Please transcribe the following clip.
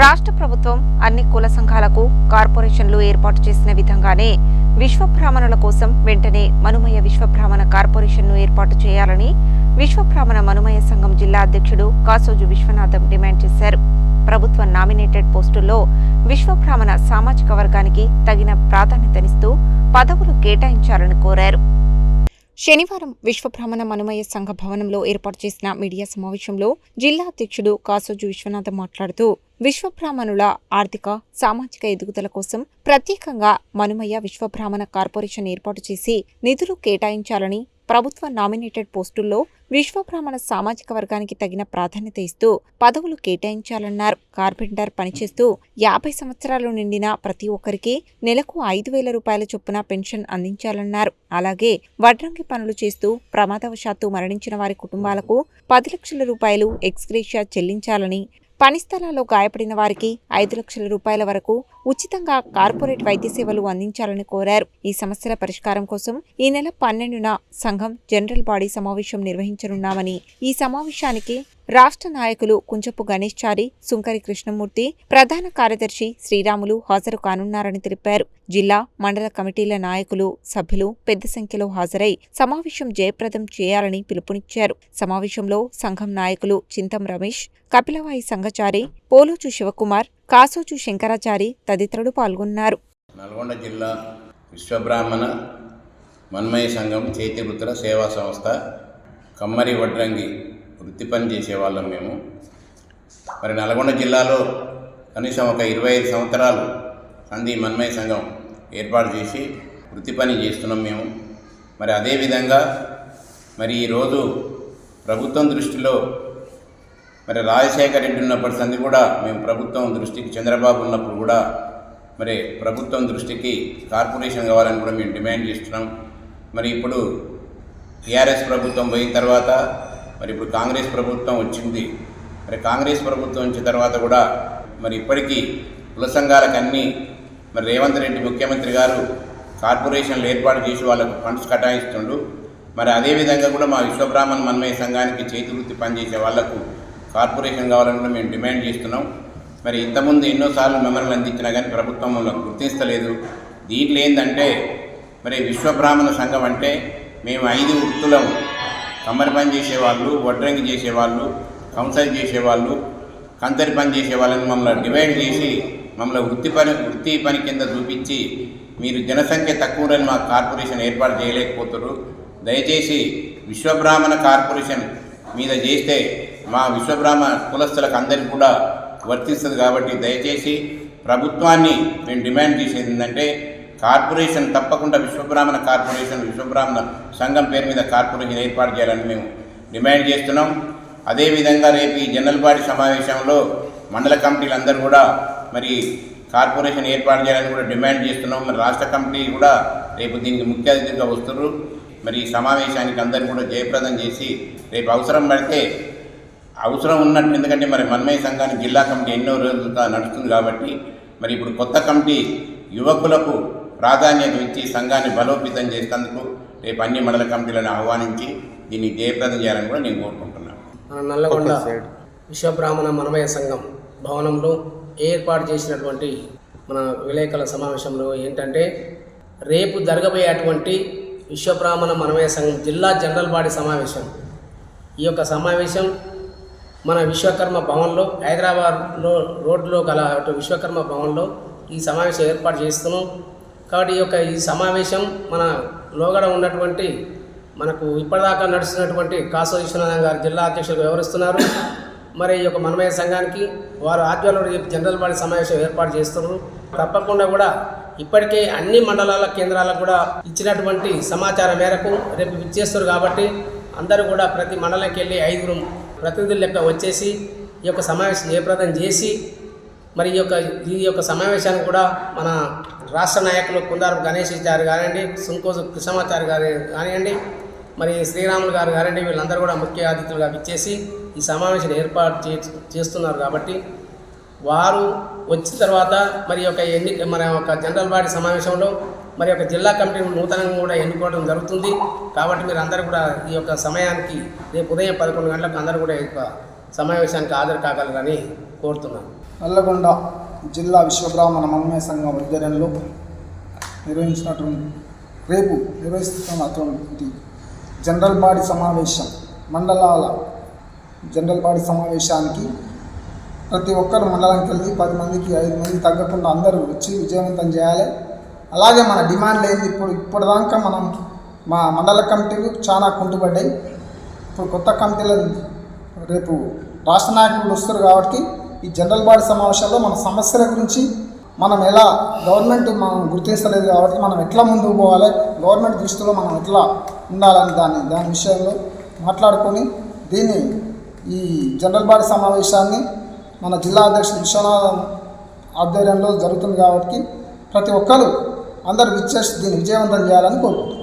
రాష్ట్ర ప్రభుత్వం అన్ని కుల సంఘాలకు కార్పొరేషన్లు ఏర్పాటు చేసిన విధంగానే విశ్వబ్రాహ్మణుల కోసం వెంటనే మనుమయ విశ్వబ్రాహ్మణ కార్పొరేషన్ను ఏర్పాటు చేయాలని విశ్వబ్రాహ్మణ మనుమయ సంఘం జిల్లా అధ్యక్షుడు కాసోజు విశ్వనాథం డిమాండ్ చేశారు. ప్రభుత్వ నామినేటెడ్ పోస్టుల్లో విశ్వబ్రాహ్మణ సామాజిక వర్గానికి తగిన ప్రాధాన్యతనిస్తూ పదవులు కేటాయించాలని కోరారు. శనివారం విశ్వబ్రాహ్మణ మనుమయ సంఘ భవనంలో ఏర్పాటు చేసిన మీడియా సమావేశంలో జిల్లా అధ్యక్షుడు కాసోజు విశ్వనాథం మాట్లాడుతూ విశ్వబ్రాహ్మణుల ఆర్థిక సామాజిక ఎదుగుదల కోసం ప్రత్యేకంగా మనుమయ విశ్వబ్రాహ్మణ కార్పొరేషన్ ఏర్పాటు చేసి నిధులు కేటాయించాలని, ప్రభుత్వ నామినేటెడ్ పోస్టుల్లో విశ్వబ్రాహ్మణ సామాజిక వర్గానికి తగిన ప్రాధాన్యత ఇస్తూ పదవులు కేటాయించాలన్నారు. కార్పెంటర్ పనిచేస్తూ 50 సంవత్సరాలు నిండిన ప్రతి ఒక్కరికి నెలకు 5,000 రూపాయల చొప్పున పెన్షన్ అందించాలన్నారు. అలాగే వడ్రంగి పనులు చేస్తూ ప్రమాదవశాత్తు మరణించిన వారి కుటుంబాలకు 10 లక్షల రూపాయలు ఎక్స్గ్రేషియా చెల్లించాలని, పని స్థలాల్లో గాయపడిన వారికి 5 లక్షల రూపాయల వరకు ఉచితంగా కార్పొరేట్ వైద్య సేవలు అందించాలని కోరారు. ఈ సమస్యల పరిష్కారం కోసం ఈ నెల 12న సంఘం జనరల్ బాడీ సమావేశం నిర్వహించనున్నామని, ఈ సమావేశానికి రాష్ట్ర నాయకులు కుంచపు గణేష్ చారి, సుంకరి కృష్ణమూర్తి, ప్రధాన కార్యదర్శి శ్రీరాములు హాజరు కానున్నారని తెలిపారు. జిల్లా, మండల కమిటీల నాయకులు, సభ్యులు పెద్ద సంఖ్యలో హాజరై సమావేశం జయప్రదం చేయాలని పిలుపునిచ్చారు. సమావేశంలో సంఘం నాయకులు చింతం రమేష్, కపిలవాయి సంఘచారి, పోలోచు శివకుమార్, కాసోచు శంకరాచారి తదితరులు పాల్గొన్నారు. నల్గొండ జిల్లా విశ్వబ్రాహ్మణ మన్మయ సంఘం చేతివృత్తుల సేవా సంస్థ కమ్మరి వడ్రంగి వృత్తి పని చేసేవాళ్ళం మేము. మరి నల్గొండ జిల్లాలో కనీసం ఒక 25 సంవత్సరాలు సంధి మన్మయ సంఘం ఏర్పాటు చేసి వృత్తి పని చేస్తున్నాం మేము. మరి అదేవిధంగా మరి ఈరోజు ప్రభుత్వం దృష్టిలో మరి రాజశేఖర రెడ్డి ఉన్నప్పటి సంది కూడా మేము ప్రభుత్వం దృష్టికి, చంద్రబాబు ఉన్నప్పుడు కూడా మరి ప్రభుత్వం దృష్టికి కార్పొరేషన్ కావాలని కూడా మేము డిమాండ్ చేస్తున్నాం. మరి ఇప్పుడు టీఆర్ఎస్ ప్రభుత్వం పోయిన తర్వాత మరి ఇప్పుడు కాంగ్రెస్ ప్రభుత్వం వచ్చింది. మరి కాంగ్రెస్ ప్రభుత్వం వచ్చిన తర్వాత కూడా మరి ఇప్పటికీ కుల సంఘాలకు అన్నీ మరి రేవంత్ రెడ్డి ముఖ్యమంత్రి గారు కార్పొరేషన్లు ఏర్పాటు చేసి వాళ్ళకు ఫండ్స్ కేటాయిస్తుండు. మరి అదేవిధంగా కూడా మా విశ్వబ్రాహ్మణ మన్మయ సంఘానికి చేతి వృత్తి పనిచేసే వాళ్లకు కార్పొరేషన్ కావాలని కూడా మేము డిమాండ్ చేస్తున్నాం. మరి ఇంతకుముందు ఎన్నోసార్లు మెమరీలు అందించినా కానీ ప్రభుత్వం మనకు గుర్తిస్తలేదు. దీంట్లో ఏంటంటే మరి విశ్వబ్రాహ్మణ సంఘం అంటే మేము 5 వృత్తులం, కమ్మరి పని చేసేవాళ్ళు, వడ్రంగి చేసేవాళ్ళు, కంసాయి చేసేవాళ్ళు, కంతరి పని చేసేవాళ్ళని మమ్మల్ని డివైడ్ చేసి మమ్మల్ని వృత్తి పని కింద చూపించి మీరు జనసంఖ్య తక్కువని మా కార్పొరేషన్ ఏర్పాటు చేయలేకపోతున్నారు. దయచేసి విశ్వబ్రాహ్మణ కార్పొరేషన్ మీద చేస్తే మా విశ్వబ్రాహ్మణ కులస్తులకు అందరికీ కూడా వర్తిస్తుంది. కాబట్టి దయచేసి ప్రభుత్వాన్ని మేము డిమాండ్ చేసేది ఏంటంటే కార్పొరేషన్ తప్పకుండా విశ్వబ్రాహ్మణ కార్పొరేషన్, విశ్వబ్రాహ్మణ సంఘం పేరు మీద కార్పొరేషన్ ఏర్పాటు చేయాలని మేము డిమాండ్ చేస్తున్నాం. అదేవిధంగా రేపు ఈ జనరల్ బాడీ సమావేశంలో మండల కమిటీలు అందరూ కూడా మరి కార్పొరేషన్ ఏర్పాటు చేయాలని కూడా డిమాండ్ చేస్తున్నాం. మరి రాష్ట్ర కమిటీ కూడా రేపు దీనికి ముఖ్య అతిథిగా వస్తున్నారు. మరి ఈ సమావేశానికి అందరినీ కూడా జయప్రదం చేసి రేపు అవసరం పడితే అవసరం ఉన్నట్టు, ఎందుకంటే మరి మన్మయ సంఘానికి జిల్లా కమిటీ ఎన్నో రోజులుగా నడుస్తుంది కాబట్టి మరి ఇప్పుడు కొత్త కమిటీ యువకులకు ప్రాధాన్యత ఇచ్చి సంఘాన్ని బలోపేతం చేసేందుకు రేపు అన్ని మండల కమిటీలను ఆహ్వానించి దీన్ని జయప్రదం చేయాలని కూడా నేను కోరుకుంటున్నాను. నల్లగొండ విశ్వబ్రాహ్మణ మన్మయ సంఘం భవనంలో ఏర్పాటు చేసినటువంటి మన విలేకరుల సమావేశంలో ఏంటంటే రేపు జరగబోయేటువంటి విశ్వబ్రాహ్మణ మన్మయ సంఘం జిల్లా జనరల్ బాడీ సమావేశం. ఈ యొక్క సమావేశం మన విశ్వకర్మ భవన్లో, హైదరాబాద్లో రోడ్లో గల విశ్వకర్మ భవన్లో ఈ సమావేశం ఏర్పాటు చేస్తున్నాం. కాబట్టి ఈ సమావేశం మన లోగడ ఉన్నటువంటి మనకు ఇప్పటిదాకా నడుస్తున్నటువంటి కాసో విశ్వనాథం గారు జిల్లా అధ్యక్షులు వివరిస్తున్నారు. మరి ఈ యొక్క మన్మయ సంఘానికి వారు ఆధ్వర్యంలో జనరల్ బాడీ సమావేశం ఏర్పాటు చేస్తున్నారు. తప్పకుండా కూడా ఇప్పటికే అన్ని మండలాల కేంద్రాలకు కూడా ఇచ్చినటువంటి సమాచారం మేరకు రేపు ఇచ్చేస్తారు. కాబట్టి అందరూ కూడా ప్రతి మండలంకి వెళ్ళి 5 ప్రతినిధుల లెక్క వచ్చేసి ఈ యొక్క సమావేశం జయప్రదం చేసి మరి ఈ యొక్క సమావేశానికి కూడా మన రాష్ట్ర నాయకులు కుందారపు గణేష్ చారి కానివ్వండి, సుంకోజు కృష్ణమాచారి గారు కానివ్వండి, మరి శ్రీరాములు గారు కానివ్వండి, వీళ్ళందరూ కూడా ముఖ్య అతిథులుగా ఇచ్చేసి ఈ సమావేశం ఏర్పాటు చేస్తున్నారు. కాబట్టి వారు వచ్చిన తర్వాత మరి మన జనరల్ బాడీ సమావేశంలో మరి జిల్లా కమిటీని నూతనంగా కూడా ఎన్నుకోవడం జరుగుతుంది. కాబట్టి మీరు అందరూ కూడా ఈ యొక్క సమయానికి రేపు ఉదయం 11 గంటలకు అందరూ కూడా ఈ యొక్క సమావేశానికి హాజరు కాగలరని కోరుతున్నాను. నల్లగొండ జిల్లా విశ్వబ్రాహ్మణ మనమయ సంఘం ఆధ్వర్యంలో రేపు నిర్వహిస్తున్నటువంటి జనరల్ బాడీ సమావేశం, మండలాల జనరల్ బాడీ సమావేశానికి ప్రతి ఒక్కరు మండలానికి వెళ్ళి 10 మందికి 5 మంది తగ్గకుండా అందరూ వచ్చి విజయవంతం చేయాలి. అలాగే మన డిమాండ్లు ఏంది, ఇప్పటిదాకా మనం మా మండల కమిటీలు చాలా కుంటుపడ్డాయి. ఇప్పుడు కొత్త కమిటీలు రేపు రాష్ట్ర నాయకులు వస్తారు కాబట్టి ఈ జనరల్ బాడీ సమావేశాల్లో మన సమస్యల గురించి మనం ఎలా గవర్నమెంట్ మనం గుర్తించలేదు కాబట్టి మనం ఎట్లా ముందుకు పోవాలి, గవర్నమెంట్ దృష్టిలో మనం ఎట్లా ఉండాలని దాని విషయంలో మాట్లాడుకొని దీన్ని ఈ జనరల్ బాడీ సమావేశాన్ని మన జిల్లా అధ్యక్షుడు విశ్వనాథం ఆధ్వర్యంలో జరుగుతుంది కాబట్టి ప్రతి ఒక్కరు అందరూ విచ్చేసి దీన్ని విజయవంతం చేయాలని కోరుకుంటున్నాను.